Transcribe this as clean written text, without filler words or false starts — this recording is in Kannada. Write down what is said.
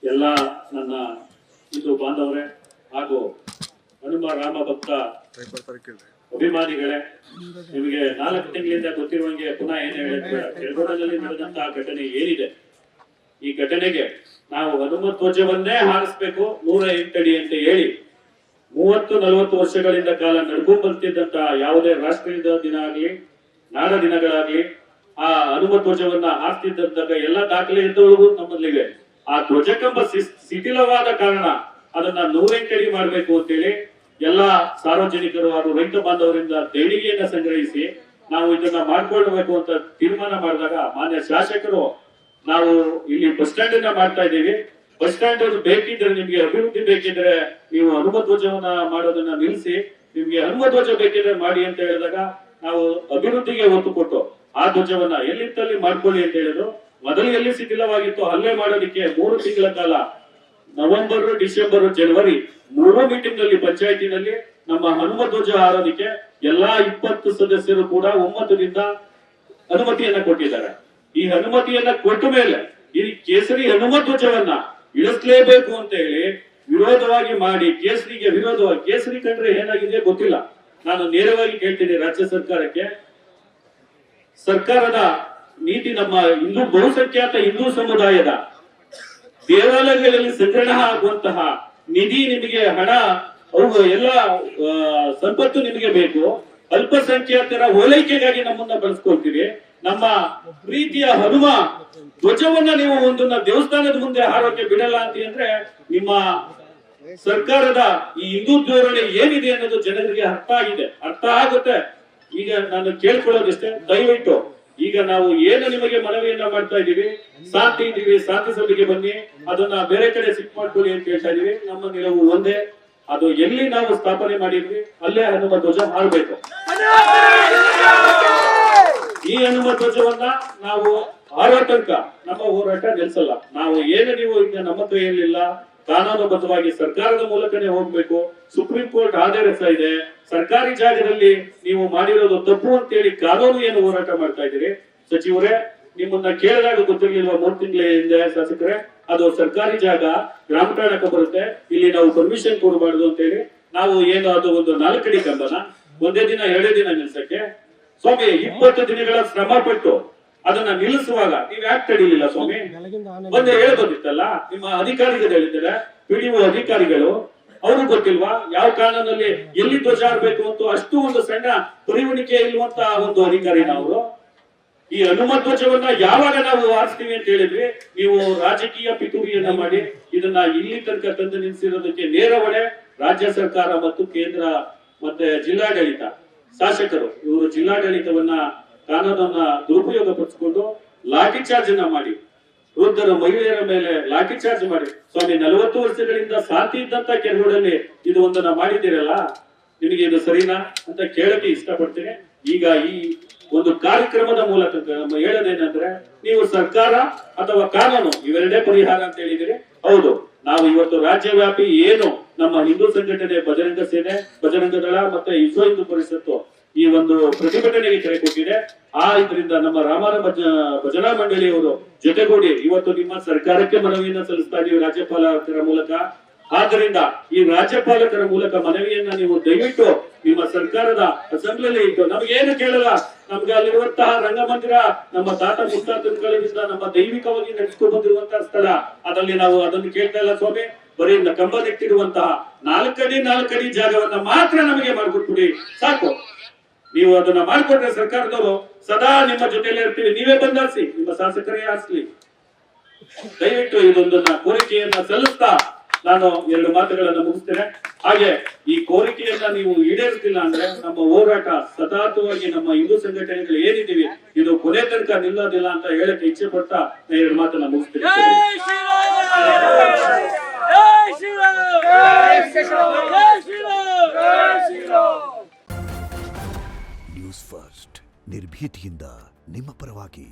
ಎಲ್ಲ ನನ್ನ ಹಿಂದೂ ಬಾಂಧವರೇ ಹಾಗೂ ಹನುಮ ರಾಮ ಭಕ್ತ ಅಭಿಮಾನಿಗಳೇ, ನಿಮಗೆ 4 ತಿಂಗಳಿಂದ ಗೊತ್ತಿರುವಂಗೆ ಪುನಃ ಏನು ಹೇಳಿದ್ರೆ ಕೆಳಗೋಡದಲ್ಲಿ ನಡೆದಂತಹ ಘಟನೆ ಏನಿದೆ, ಈ ಘಟನೆಗೆ ನಾವು ಹನುಮ ಧ್ವಜವನ್ನೇ ಹಾರಿಸಬೇಕು 108 ಅಡಿ ಅಂತ ಹೇಳಿ 30-40 ವರ್ಷಗಳಿಂದ ಕಾಲ ನಡ್ಕೊಂಡು ಬರ್ತಿದ್ದಂತಹ ಯಾವುದೇ ರಾಷ್ಟ್ರೀಯ ದಿನ ಆಗ್ಲಿ ನಾಡ ದಿನಗಳಾಗ್ಲಿ ಆ ಹನುಮ ಧ್ವಜವನ್ನ ಹಾರಿಸ್ತಿದ್ದಂತಹ ಎಲ್ಲ ದಾಖಲೆ ಇದ್ದವು ನಮ್ಮಲ್ಲಿವೆ. ಆ ಧ್ವಜಕಂಬ ಶಿಥಿಲವಾದ ಕಾರಣ ಅದನ್ನ 108 ಅಡಿ ಮಾಡ್ಬೇಕು ಅಂತೇಳಿ ಎಲ್ಲಾ ಸಾರ್ವಜನಿಕರು ಹಾಗೂ ರೈತ ಬಾಂಧವರಿಂದ ದೇಣಿಗೆಯನ್ನ ಸಂಗ್ರಹಿಸಿ ನಾವು ಇದನ್ನ ಮಾಡ್ಕೊಳ್ಬೇಕು ಅಂತ ತೀರ್ಮಾನ ಮಾಡಿದಾಗ ಮಾನ್ಯ ಶಾಸಕರು ನಾವು ಇಲ್ಲಿ ಬಸ್ ಸ್ಟ್ಯಾಂಡ್ ಅನ್ನ ಮಾಡ್ತಾ ಇದ್ದೀವಿ, ಬಸ್ ಸ್ಟ್ಯಾಂಡ್ ಬೇಕಿದ್ರೆ ನಿಮ್ಗೆ ಅಭಿವೃದ್ಧಿ ಬೇಕಿದ್ರೆ ನೀವು ಹನುಮ ಧ್ವಜವನ್ನ ಮಾಡೋದನ್ನ ನಿಲ್ಲಿಸಿ ನಿಮ್ಗೆ ಹನುಮ ಧ್ವಜ ಬೇಕಿದ್ರೆ ಮಾಡಿ ಅಂತ ಹೇಳಿದಾಗ ನಾವು ಅಭಿವೃದ್ಧಿಗೆ ಒತ್ತು ಕೊಟ್ಟು ಆ ಧ್ವಜವನ್ನ ಎಲ್ಲಿತ್ತಲ್ಲಿ ಮಾಡ್ಕೊಳ್ಳಿ ಅಂತ ಹೇಳಿದ್ರು. ಮೊದಲು ಎಲ್ಲಿ ಶಿಥಿಲವಾಗಿತ್ತು ಅಲ್ಲೇ ಮಾಡೋದಕ್ಕೆ 3 ತಿಂಗಳ ಕಾಲ ನವೆಂಬರ್, ಡಿಸೆಂಬರ್, ಜನವರಿ 3 ಮೀಟಿಂಗ್ ನಲ್ಲಿ ಪಂಚಾಯತಿನಲ್ಲಿ ನಮ್ಮ ಹನುಮ ಧ್ವಜ ಹಾರೋದಕ್ಕೆ ಎಲ್ಲಾ 20 ಸದಸ್ಯರು ಕೂಡ ಒಮ್ಮತದಿಂದ ಅನುಮತಿಯನ್ನ ಕೊಟ್ಟಿದ್ದಾರೆ. ಈ ಅನುಮತಿಯನ್ನ ಕೊಟ್ಟ ಮೇಲೆ ಈ ಕೇಸರಿ ಹನುಮ ಧ್ವಜವನ್ನ ಇಳಿಸಲೇಬೇಕು ಅಂತ ಹೇಳಿ ವಿರೋಧವಾಗಿ ಮಾಡಿ ಕೇಸರಿಗೆ ವಿರೋಧವಾಗಿ, ಕೇಸರಿ ಕಂಡ್ರೆ ಏನಾಗಿದೆ ಗೊತ್ತಿಲ್ಲ, ನಾನು ನೇರವಾಗಿ ಕೇಳ್ತೀನಿ ರಾಜ್ಯ ಸರ್ಕಾರಕ್ಕೆ, ಸರ್ಕಾರದ ನೀತಿ ನಮ್ಮ ಹಿಂದೂ ಬಹುಸಂಖ್ಯಾತ ಹಿಂದೂ ಸಮುದಾಯದ ದೇವಾಲಯಗಳಲ್ಲಿ ಸಂಗ್ರಹಣ ಆಗುವಂತಹ ನಿಧಿ ನಿಮಗೆ ಹಣ ಅವು ಎಲ್ಲ ಸಂಪತ್ತು ನಿಮಗೆ ಬೇಕು, ಅಲ್ಪಸಂಖ್ಯಾತರ ಓಲೈಕೆಗಾಗಿ ನಮ್ಮನ್ನ ಬಳಸ್ಕೊಳ್ತೀವಿ. ನಮ್ಮ ಪ್ರೀತಿಯ ಹನುಮ ಧ್ವಜವನ್ನ ನೀವು ಒಂದನ್ನ ದೇವಸ್ಥಾನದ ಮುಂದೆ ಹಾರೋಕೆ ಬಿಡಲ್ಲ ಅಂತ ಅಂದ್ರೆ ನಿಮ್ಮ ಸರ್ಕಾರದ ಈ ಹಿಂದೂ ಧೋರಣೆ ಏನಿದೆ ಅನ್ನೋದು ಜನರಿಗೆ ಅರ್ಥ ಆಗುತ್ತೆ. ಈಗ ನಾನು ಕೇಳ್ಕೊಳ್ಳೋದಿಷ್ಟೇ, ದಯವಿಟ್ಟು ಈಗ ನಾವು ಏನು ನಿಮಗೆ ಮನವಿಯನ್ನ ಮಾಡ್ತಾ ಇದೀವಿ, ಶಾಂತಿ ಸಭೆಗೆ ಬನ್ನಿ, ಅದನ್ನ ಬೇರೆ ಕಡೆ ಶಿಫ್ಟ್ ಮಾಡ್ಕೊಳ್ಳಿ ಅಂತ ಹೇಳ್ತಾ ಇದೀವಿ. ನಮ್ಮ ನಿಲುವು ಒಂದೇ, ಅದು ಎಲ್ಲಿ ನಾವು ಸ್ಥಾಪನೆ ಮಾಡಿದ್ವಿ ಅಲ್ಲೇ ಹನುಮ ಧ್ವಜ ಹಾರಬೇಕು. ಈ ಹನುಮ ಧ್ವಜವನ್ನ ನಾವು ಹಾರೋ ತನಕ ನಮ್ಮ ಹೋರಾಟ ನಿಲ್ಸಲ್ಲ. ನಾವು ಏನು ನೀವು ಈಗ ನಮ್ಮ ಕೈಯಲ್ಲಿಲ್ಲ, ಕಾನೂನುಬದ್ಧವಾಗಿ ಸರ್ಕಾರದ ಮೂಲಕನೇ ಹೋಗ್ಬೇಕು. ಸುಪ್ರೀಂ ಕೋರ್ಟ್ ಆದೇಶ ಇದೆ, ಸರ್ಕಾರಿ ಜಾಗದಲ್ಲಿ ನೀವು ಮಾಡಿರೋದು ತಪ್ಪು ಅಂತೇಳಿ ಕಾನೂನು ಏನು ಹೋರಾಟ ಮಾಡ್ತಾ ಇದ್ದೀರಿ. ಸಚಿವರೇ, ನಿಮ್ಮನ್ನ ಕೇಳಿದಾಗ ಗೊತ್ತಿರ್ಲಿಲ್ವಾ 3 ತಿಂಗಳ ಹಿಂದೆ ಶಾಸಕರೇ, ಅದು ಸರ್ಕಾರಿ ಜಾಗ ಗ್ರಾಮ ಠಾಣಕ್ಕೆ ಬರುತ್ತೆ, ಇಲ್ಲಿ ನಾವು ಪರ್ಮಿಷನ್ ಕೊಡಬಾರ್ದು ಅಂತ ಹೇಳಿ ನಾವು ಏನು ಅದು ಒಂದು 4 ಅಡಿ ಕಂಬನ ಒಂದೇ ದಿನ 2 ದಿನ ನಿಲ್ಸಕ್ಕೆ ಸ್ವಾಮಿ 20 ದಿನಗಳ ಶ್ರಮ ಪಟ್ಟು ಅದನ್ನ ನಿಲ್ಲಿಸುವಾಗ ನೀವ್ ಯಾಕೆ ತಡೀಲಿಲ್ಲ ಸ್ವಾಮಿ? ಒಂದೇ ಹೇಳ್ಬೋದಿತ್ತಲ್ಲ. ನಿಮ್ಮ ಅಧಿಕಾರಿಗಳು ಹೇಳಿದ್ದಾರೆ, PDO ಅಧಿಕಾರಿಗಳು, ಅವರು ಗೊತ್ತಿಲ್ವಾ ಯಾವ ಕಾರಣದಲ್ಲಿ ಎಲ್ಲಿ ಧ್ವಜ ಹಾರಬೇಕು ಅಂತ ಅಷ್ಟು ಒಂದು ಸಣ್ಣ ಪರಿವಣಿಕೆ ಇಲ್ವಂತ ಒಂದು ಅಧಿಕಾರಿ ನಾವು. ಈ ಹನುಮ ಧ್ವಜವನ್ನ ಯಾವಾಗ ನಾವು ಹಾರಿಸ್ತೀವಿ ಅಂತ ಹೇಳಿದ್ವಿ, ನೀವು ರಾಜಕೀಯ ಪಿತೂರಿಯನ್ನ ಮಾಡಿ ಇದನ್ನ ಇಲ್ಲಿ ತನಕ ತಂದು ನಿಲ್ಲಿಸಿರೋದಕ್ಕೆ ನೇರ ಹೊಣೆ ರಾಜ್ಯ ಸರ್ಕಾರ ಮತ್ತು ಕೇಂದ್ರ ಮತ್ತೆ ಜಿಲ್ಲಾಡಳಿತ ಶಾಸಕರು. ಇವರು ಜಿಲ್ಲಾಡಳಿತವನ್ನ ಕಾನೂನನ್ನ ದುರುಪಯೋಗ ಪಡಿಸಿಕೊಂಡು ಲಾಠಿ ಚಾರ್ಜ್ ಅನ್ನ ಮಾಡಿ ವೃದ್ಧರು ಮಹಿಳೆಯರ ಮೇಲೆ ಲಾಠಿ ಚಾರ್ಜ್ ಮಾಡಿ ಸ್ವಾಮಿ 40 ವರ್ಷಗಳಿಂದ ಶಾಂತಿ ಇದ್ದಂತ ಕೆರಗೋಡಲ್ಲಿ ಇದು ಒಂದನ್ನ ಮಾಡಿದ್ದೀರಲ್ಲ, ನಿಮಗೆ ಇದು ಸರಿನಾ ಅಂತ ಕೇಳಕ್ಕೆ ಇಷ್ಟಪಡ್ತೀನಿ. ಈಗ ಈ ಒಂದು ಕಾರ್ಯಕ್ರಮದ ಮೂಲಕ ಹೇಳೋದೇನಂದ್ರೆ, ನೀವು ಸರ್ಕಾರ ಅಥವಾ ಕಾನೂನು ಇವೆರಡೇ ಪರಿಹಾರ ಅಂತ ಹೇಳಿದಿರಿ. ಹೌದು, ನಾವು ಇವತ್ತು ರಾಜ್ಯವ್ಯಾಪಿ ಏನು ನಮ್ಮ ಹಿಂದೂ ಸಂಘಟನೆ ಬಜರಂಗ ಸೇನೆ, ಬಜರಂಗ ದಳ ಮತ್ತೆ ವಿಶ್ವ ಹಿಂದೂ ಪರಿಷತ್ತು ಈ ಒಂದು ಪ್ರತಿಭಟನೆಗೆ ಕರೆ ಕೊಟ್ಟಿದೆ. ಇದರಿಂದ ನಮ್ಮ ರಾಮನ ಭಜನಾ ಮಂಡಳಿಯವರು ಜೊತೆಗೂಡಿ ಇವತ್ತು ನಿಮ್ಮ ಸರ್ಕಾರಕ್ಕೆ ಮನವಿಯನ್ನ ಸಲ್ಲಿಸ್ತಾ ಇದೀವಿ ರಾಜ್ಯಪಾಲಕರ ಮೂಲಕ. ಆದ್ದರಿಂದ ಈ ರಾಜ್ಯಪಾಲಕರ ಮೂಲಕ ಮನವಿಯನ್ನ ನೀವು ದಯವಿಟ್ಟು ನಿಮ್ಮ ಸರ್ಕಾರದ ಅಸೆಂಬ್ಲಿಯಲ್ಲಿ ಇಟ್ಟು, ನಮಗೇನು ಕೇಳಲ್ಲ, ನಮ್ಗೆ ಅಲ್ಲಿರುವಂತಹ ರಂಗಮಂದಿರ ನಮ್ಮ ತಾತ ಮುತ್ತಾತನಗಳಿಂದ ನಮ್ಮ ದೈವಿಕವಾಗಿ ನಡೆಸ್ಕೊಂಡು ಬಂದಿರುವಂತಹ ಸ್ಥಳ, ಅದರಲ್ಲಿ ನಾವು ಅದನ್ನು ಕೇಳ್ತಾ ಇಲ್ಲ ಸ್ವಾಮಿ. ಬರೀ ಕಂಬ ನೆಟ್ಟಿರುವಂತಹ 4 ಅಡಿ ಜಾಗವನ್ನ ಮಾತ್ರ ನಮಗೆ ಮಾಡ್ಕೊಟ್ಬಿಡಿ ಸಾಕು. ನೀವು ಅದನ್ನ ಮಾಡ್ಕೊಟ್ರೆ ಸರ್ಕಾರದವರು ಸದಾ ನಿಮ್ಮ ಜೊತೆಯಲ್ಲೇ ಇರ್ತೀವಿ. ನೀವೇ ಬಂದಾರಿಸಿ, ನಿಮ್ಮ ಶಾಸಕರೇ ಆರಿಸ್ಲಿ. ದಯವಿಟ್ಟು ಇದೊಂದನ್ನ ಕೋರಿಕೆಯನ್ನ ಸಲ್ಲಿಸ್ತಾ ನಾನು 2 ಮಾತುಗಳನ್ನ ಮುಗಿಸ್ತೇನೆ. ಹಾಗೆ ಈ ಕೋರಿಕೆಯನ್ನ ನೀವು ಈಡೇರಿಸಲಿಲ್ಲ ಅಂದ್ರೆ ನಮ್ಮ ಹೋರಾಟ ಸತತವಾಗಿ ನಮ್ಮ ಹಿಂದೂ ಸಂಘಟನೆಗಳು ಏನಿದ್ದೀವಿ ಇದು ಕೊನೆ ತನಕ ನಿಲ್ಲೋದಿಲ್ಲ ಅಂತ ಹೇಳಕ್ಕೆ ಇಚ್ಛೆ ಪಡ್ತಾ 2 ಮಾತನ್ನ ಮುಗಿಸ್ತೇನೆ. ನ್ಯೂಸ್ ಫಸ್ಟ್ ನಿರ್ಭೀತಿಯಿಂದ ನಿಮ್ಮ ಪರವಾಗಿ.